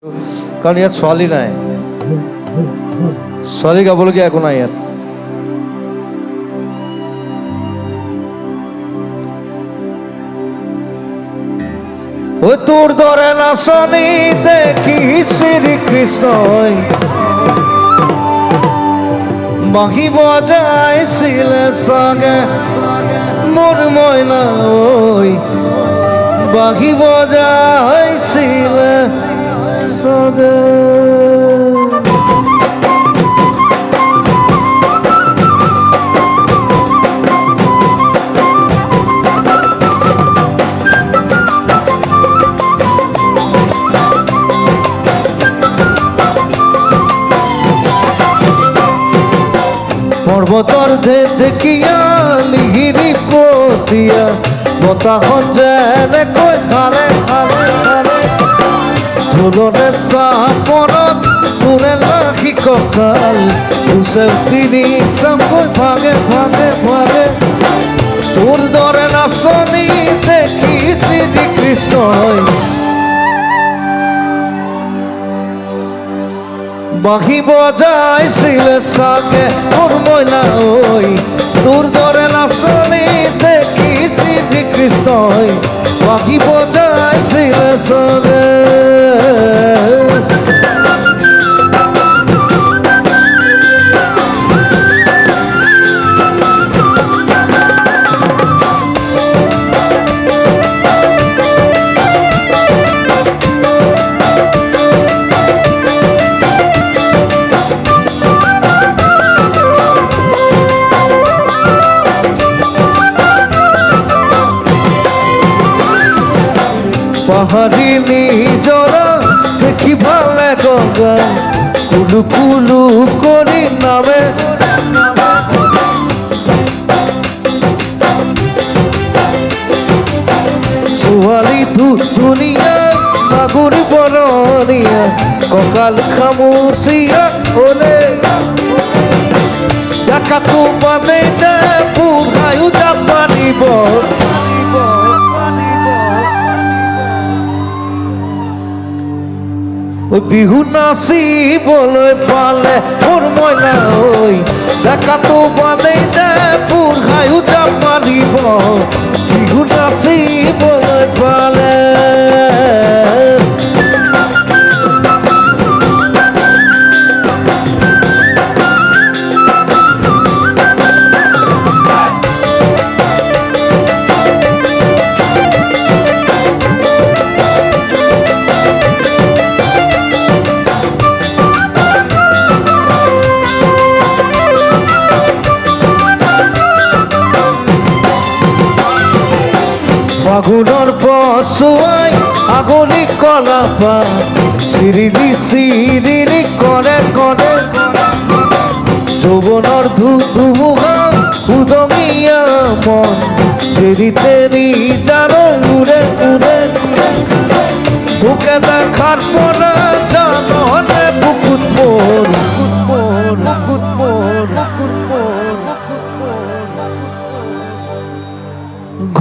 কাৰণ ইয়াত ছোৱালী নাই, ছোৱালী গাবলগীয়া একো নাই ইয়াত। ও তোৰ দৰে নাচনি দেখি শ্ৰীকৃষ্ণই বাঁহী বজাইছিলে চাগে মোৰ মইনা ঐ, বাঁহী বজাইছিলে চাগে। পৰ্বতৰ ঢেকিয়া লিহিৰি পতিয়া বতাহত যেনেকৈ খালে খালে খালে ঢোলৰে চাপৰত তোৰে লাখি কঁকাল দুচেও তিনি চামকৈ ভাগে ভাগে ভাগে তোৰ দৰে নাচনি দেখি শ্ৰীকৃষ্ণই বাঁহী বজাইছিলে চাগে মোৰ মইনা ঐ, তোৰ দৰে নাচনি দেখি শ্ৰীকৃষ্ণই বাঁহী বজাইছিলে চাগে। পাহাড়ি নিজরা দেখি ভালে গঙ্গা কুলু কুলু করি নামে ছোৱালী ধুনীয়া মাগুৰী বৰণীয়া কঁকাল খামুচিয়া হলে ডাকাতো বাদে দে বুঢ়ায়ো যাব পাৰিব। বিহু নাচিবলৈ পালে মোৰ মইনা ঐ, ডেকাটো বাদেই দে বুঢ়ায়ো যাব পাৰিব বিহু নাচিবলৈ পালে। ফাগুনৰ পছুৱাই আগলি কলাপা চিৰিলি চিৰিলি কৰে কৰে যৌৱনৰ ধুমুহা উদঙীয়া মন চেৰি তেৰি জানো উৰে উৰে তোকে দেখাৰ পৰা জাননে বুকুত মোৰ বুকুত মোৰ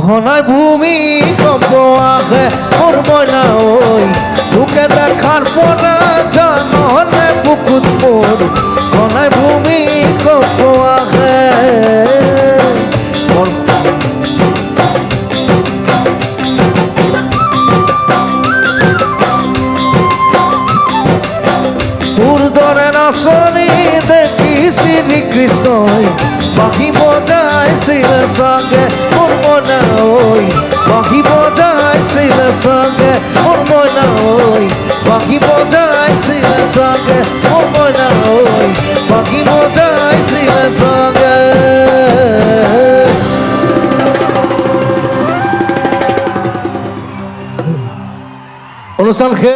ঘনাই ভূমি কম্প আহে মোৰ মইনা ঐ, তোকে দেখাৰ পৰা জাননে বুকুত মোৰ ঘনাই ভূমি কম্প আহে। তোৰ দৰে নাচনি দেখি শ্ৰীকৃষ্ণই বাঁহী বজাইছিলে চাগে মোৰ মইনা ঐ, বাঁহী বজাইছিলে চাগে মোৰ মইনা ঐ, বাঁহী বজাইছিলে চাগে মোৰ মইনা ঐ, বাঁহী বজাইছিলে চাগে। অনুষ্ঠান শেষ।